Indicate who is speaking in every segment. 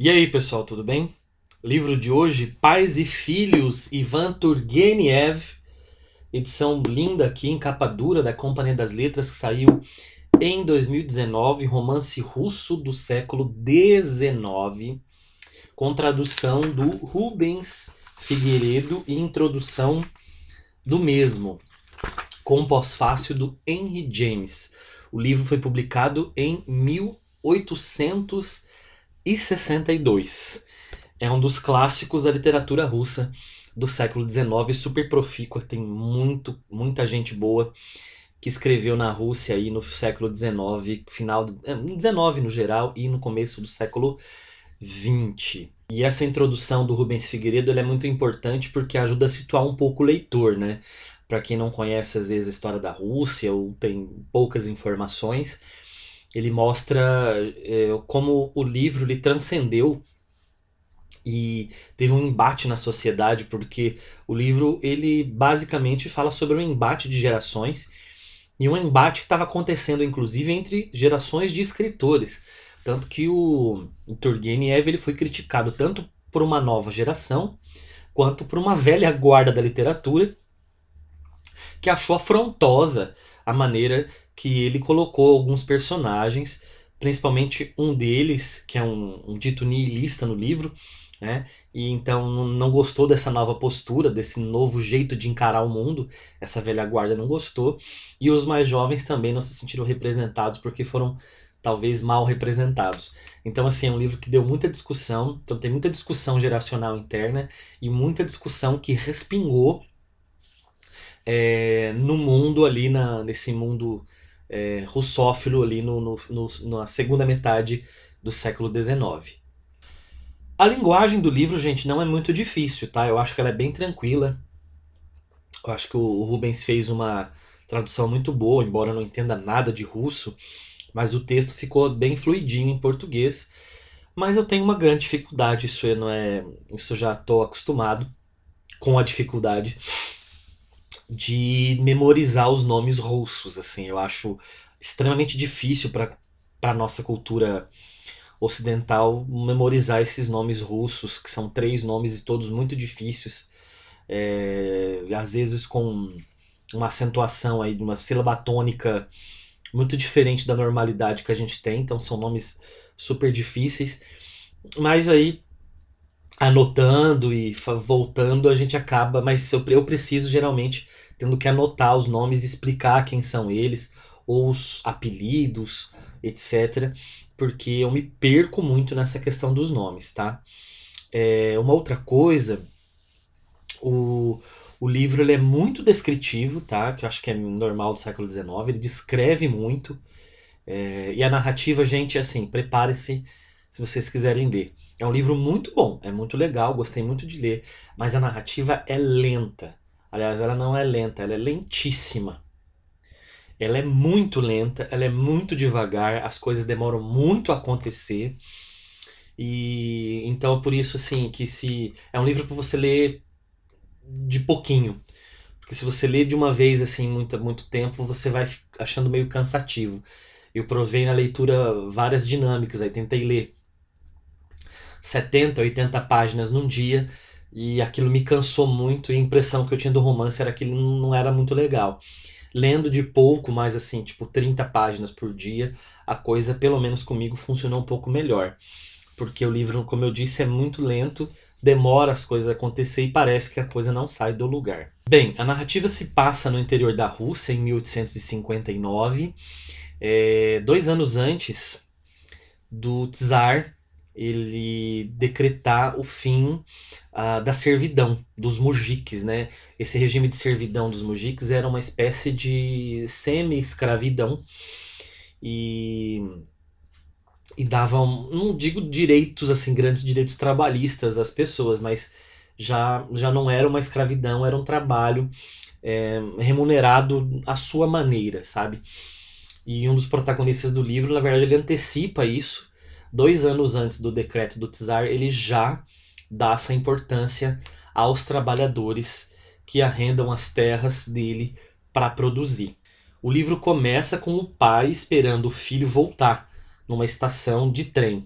Speaker 1: E aí, pessoal, tudo bem? Livro de hoje, Pais e Filhos, Ivan Turgenev, edição linda aqui em capa dura da Companhia das Letras, que saiu em 2019, romance russo do século XIX, com tradução do Rubens Figueiredo e introdução do mesmo, com pós-fácil do Henry James. O livro foi publicado em 1862. É um dos clássicos da literatura russa do século XIX, super profícua, tem muita gente boa que escreveu na Rússia aí no século XIX, final do XIX no geral e no começo do século XX. E essa introdução do Rubens Figueiredo é muito importante porque ajuda a situar um pouco o leitor, né? Para quem não conhece às vezes a história da Rússia ou tem poucas informações, ele mostra como o livro ele transcendeu e teve um embate na sociedade, porque o livro ele basicamente fala sobre um embate de gerações e um embate que estava acontecendo inclusive entre gerações de escritores, tanto que o Turgenev ele foi criticado tanto por uma nova geração quanto por uma velha guarda da literatura que achou afrontosa a maneira que ele colocou alguns personagens, principalmente um deles, que é um dito nihilista no livro, né? E então não gostou dessa nova postura, desse novo jeito de encarar o mundo. Essa velha guarda não gostou. E os mais jovens também não se sentiram representados porque foram talvez mal representados. Então, assim, é um livro que deu muita discussão. Então, tem muita discussão geracional interna e muita discussão que respingou no mundo ali, nesse mundo russófilo ali na segunda metade do século XIX. A linguagem do livro, gente, não é muito difícil, tá? Eu acho que ela é bem tranquila. Eu acho que o Rubens fez uma tradução muito boa, embora eu não entenda nada de russo, mas o texto ficou bem fluidinho em português. Mas eu tenho uma grande dificuldade, isso eu já estou acostumado com a dificuldade de memorizar os nomes russos, assim, eu acho extremamente difícil para nossa cultura ocidental memorizar esses nomes russos, que são três nomes e todos muito difíceis, às vezes com uma acentuação aí, uma sílaba tônica muito diferente da normalidade que a gente tem, então são nomes super difíceis, mas aí anotando e voltando a gente acaba, mas eu preciso geralmente tendo que anotar os nomes, explicar quem são eles, ou os apelidos, etc. Porque eu me perco muito nessa questão dos nomes, tá? Uma outra coisa, o, o livro ele é muito descritivo, tá? Que eu acho que é normal do século XIX, ele descreve muito, e a narrativa, gente, assim, prepare-se se vocês quiserem ler. É um livro muito bom, é muito legal, gostei muito de ler, mas a narrativa é lenta. Aliás, ela não é lenta, ela é lentíssima. Ela é muito lenta, ela é muito devagar, as coisas demoram muito a acontecer. E então é por isso assim que se é um livro para você ler de pouquinho, porque se você lê de uma vez assim muito tempo, você vai achando meio cansativo. Eu provei na leitura várias dinâmicas, aí tentei ler 70, 80 páginas num dia e aquilo me cansou muito e a impressão que eu tinha do romance era que ele não era muito legal. Lendo de pouco, mais assim, tipo 30 páginas por dia, a coisa, pelo menos comigo, funcionou um pouco melhor. Porque o livro, como eu disse, é muito lento, demora as coisas a acontecer e parece que a coisa não sai do lugar. Bem, a narrativa se passa no interior da Rússia em 1859, 2 anos antes do Tsar ele decretar o fim da servidão dos mujiques, né? Esse regime de servidão dos mujiques era uma espécie de semi-escravidão e, e davam, não digo direitos assim, grandes direitos trabalhistas às pessoas, mas já não era uma escravidão, era um trabalho remunerado à sua maneira, sabe? E um dos protagonistas do livro, na verdade, ele antecipa isso. 2 anos antes do decreto do Czar, ele já dá essa importância aos trabalhadores que arrendam as terras dele para produzir. O livro começa com o pai esperando o filho voltar numa estação de trem.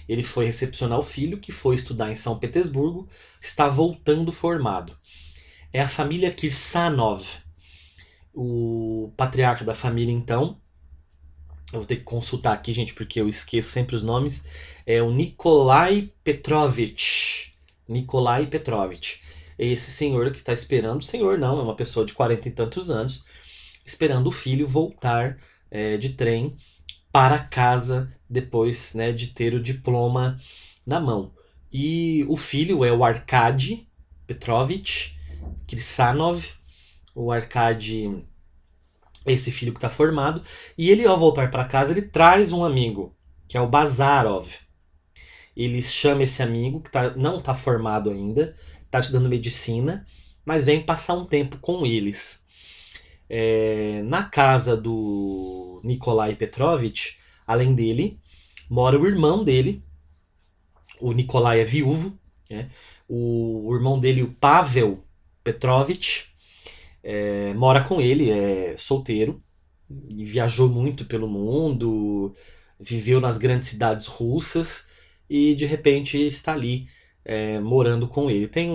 Speaker 1: Ele foi recepcionar o filho, que foi estudar em São Petersburgo, está voltando formado. É a família Kirsanov. O patriarca da família, então, eu vou ter que consultar aqui, gente, porque eu esqueço sempre os nomes, é o Nikolai Petrovich. Nikolai Petrovich. É esse senhor que está esperando, senhor não, é uma pessoa de 40 e tantos anos, esperando o filho voltar de trem para casa depois, né, de ter o diploma na mão. E o filho é o Arkady Petrovich Kirsanov. O Arkady é esse filho que está formado. E ele, ao voltar para casa, ele traz um amigo, que é o Bazarov. Ele chama esse amigo, que não está formado ainda, está estudando medicina, mas vem passar um tempo com eles. Na casa do Nikolai Petrovich, além dele, mora o irmão dele. O Nikolai é viúvo, né? O irmão dele, o Pavel Petrovich, mora com ele, é solteiro, e viajou muito pelo mundo, viveu nas grandes cidades russas e de repente está ali morando com ele. Tem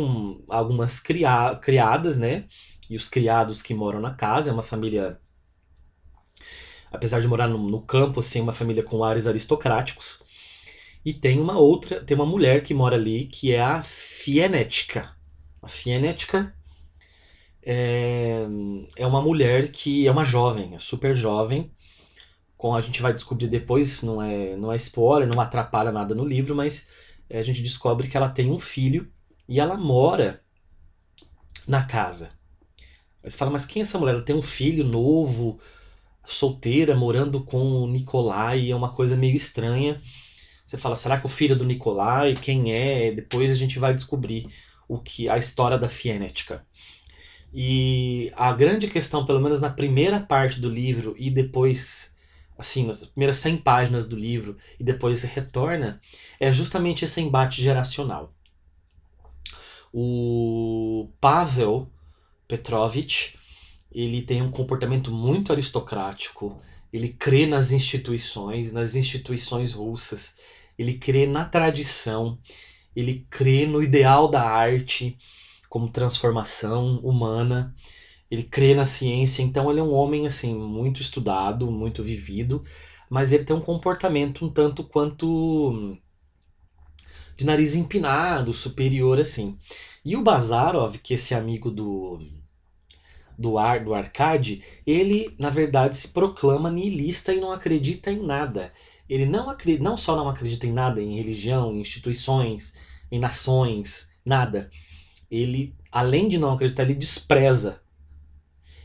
Speaker 1: algumas criadas, né? E os criados que moram na casa, é uma família, apesar de morar no campo, assim, é uma família com ares aristocráticos. E tem uma mulher que mora ali, que é a Fienetka. A Fienetka é uma mulher que é uma jovem, é super jovem. Como a gente vai descobrir depois, não é spoiler, não atrapalha nada no livro, mas a gente descobre que ela tem um filho e ela mora na casa. Aí você fala, mas quem é essa mulher? Ela tem um filho novo, solteira, morando com o Nikolai, é uma coisa meio estranha. Você fala, será que o filho do Nikolai? Quem é? Depois a gente vai descobrir a história da Fienetka. E a grande questão, pelo menos na primeira parte do livro e depois, assim, nas primeiras 100 páginas do livro e depois retorna, é justamente esse embate geracional. O Pavel Petrovich, ele tem um comportamento muito aristocrático, ele crê nas instituições russas, ele crê na tradição, ele crê no ideal da arte como transformação humana, ele crê na ciência, então ele é um homem assim muito estudado, muito vivido, mas ele tem um comportamento um tanto quanto de nariz empinado, superior assim. E o Bazarov, que é esse amigo do Arkady, ele na verdade se proclama nihilista e não acredita em nada. Ele não só não acredita em nada, em religião, em instituições, em nações, nada. Ele, além de não acreditar, ele despreza.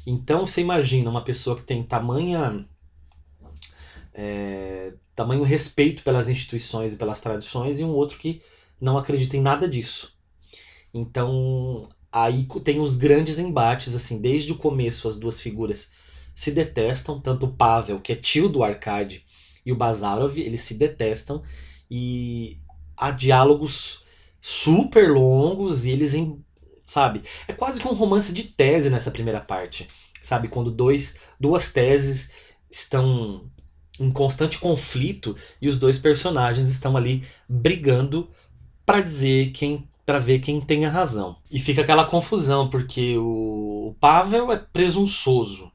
Speaker 1: Então você imagina uma pessoa que tem tamanho respeito pelas instituições e pelas tradições e um outro que não acredita em nada disso. Então aí tem os grandes embates, assim, desde o começo as duas figuras se detestam, tanto o Pavel, que é tio do Arkady, e o Bazarov, eles se detestam e há diálogos super longos e sabe, é quase que um romance de tese nessa primeira parte, sabe, quando duas teses estão em constante conflito e os dois personagens estão ali brigando para ver quem tem a razão. E fica aquela confusão, porque o Pavel é presunçoso,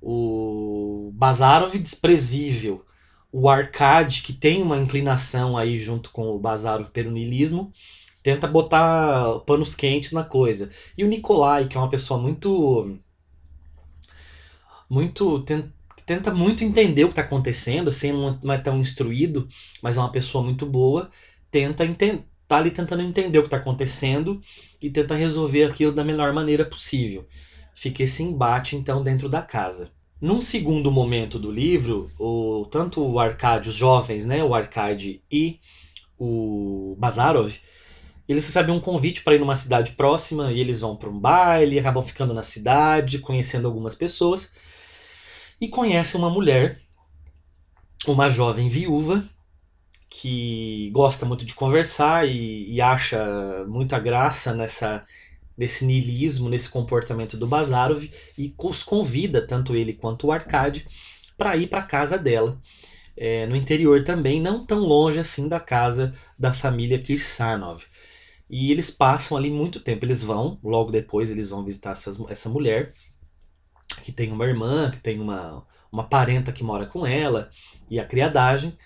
Speaker 1: o Bazarov desprezível, o Arkady, que tem uma inclinação aí junto com o Bazarov pelo niilismo, tenta botar panos quentes na coisa. E o Nikolai, que é uma pessoa muito tenta muito entender o que está acontecendo, assim, não é tão instruído, mas é uma pessoa muito boa, tá ali tentando entender o que está acontecendo e tenta resolver aquilo da melhor maneira possível. Fica esse embate, então, dentro da casa. Num segundo momento do livro, tanto o Arkady, os jovens, né, o Arkady e o Bazarov, eles recebem um convite para ir numa cidade próxima e eles vão para um baile, acabam ficando na cidade, conhecendo algumas pessoas e conhecem uma mulher, uma jovem viúva, que gosta muito de conversar e acha muita graça nesse niilismo, nesse comportamento do Bazarov e os convida, tanto ele quanto o Arkady, para ir para casa dela, no interior também, não tão longe assim da casa da família Kirsanov. E eles passam ali muito tempo. Eles vão, logo depois, eles vão visitar essa mulher, que tem uma irmã, que tem uma parenta que mora com ela, e a criadagem.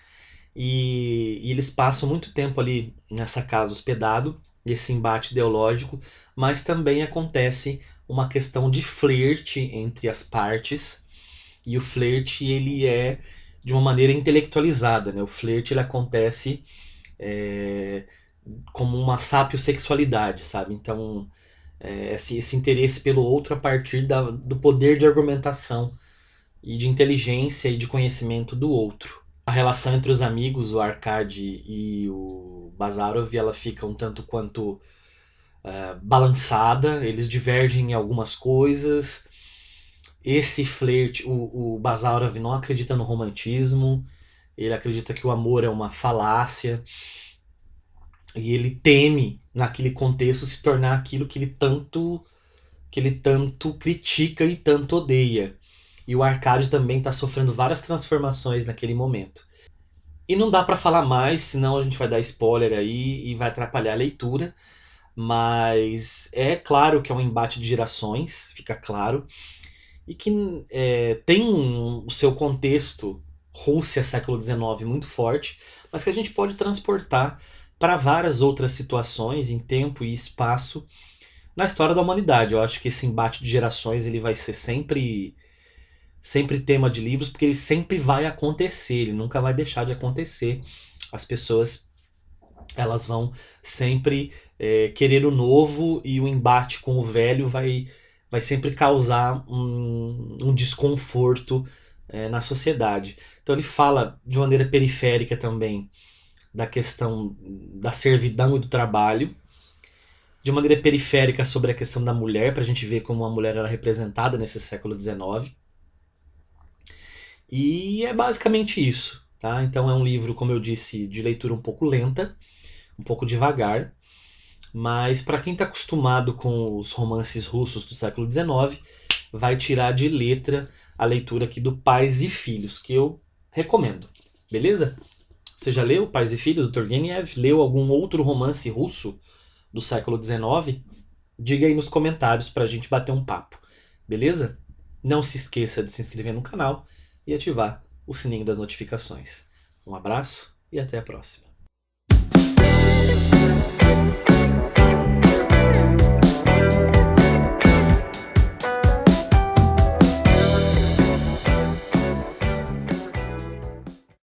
Speaker 1: E eles passam muito tempo ali nessa casa hospedado, esse embate ideológico, mas também acontece uma questão de flerte entre as partes, e o flerte ele é de uma maneira intelectualizada, né? O flerte ele acontece é, como uma sapiosexualidade, sabe? Então, esse interesse pelo outro a partir do poder de argumentação e de inteligência e de conhecimento do outro. A relação entre os amigos, o Arkady e o Bazarov, ela fica um tanto quanto balançada, eles divergem em algumas coisas. Esse flerte, o Bazarov não acredita no romantismo, ele acredita que o amor é uma falácia, e ele teme, naquele contexto, se tornar aquilo que ele tanto critica e tanto odeia. E o Arkady também está sofrendo várias transformações naquele momento. E não dá para falar mais, senão a gente vai dar spoiler aí e vai atrapalhar a leitura. Mas é claro que é um embate de gerações, fica claro. E que tem o seu contexto Rússia século XIX muito forte, mas que a gente pode transportar para várias outras situações em tempo e espaço na história da humanidade. Eu acho que esse embate de gerações ele vai ser sempre tema de livros, porque ele sempre vai acontecer, ele nunca vai deixar de acontecer. As pessoas elas vão sempre querer o novo, e o embate com o velho vai sempre causar um desconforto na sociedade. Então ele fala de maneira periférica também da questão da servidão e do trabalho, de maneira periférica sobre a questão da mulher, para a gente ver como a mulher era representada nesse século XIX. E é basicamente isso. Tá? Então é um livro, como eu disse, de leitura um pouco lenta, um pouco devagar, mas para quem está acostumado com os romances russos do século XIX, vai tirar de letra a leitura aqui do Pais e Filhos, que eu recomendo. Beleza? Você já leu Pais e Filhos, do Turgenev? Leu algum outro romance russo do século XIX? Diga aí nos comentários para a gente bater um papo. Beleza? Não se esqueça de se inscrever no canal e ativar o sininho das notificações. Um abraço e até a próxima.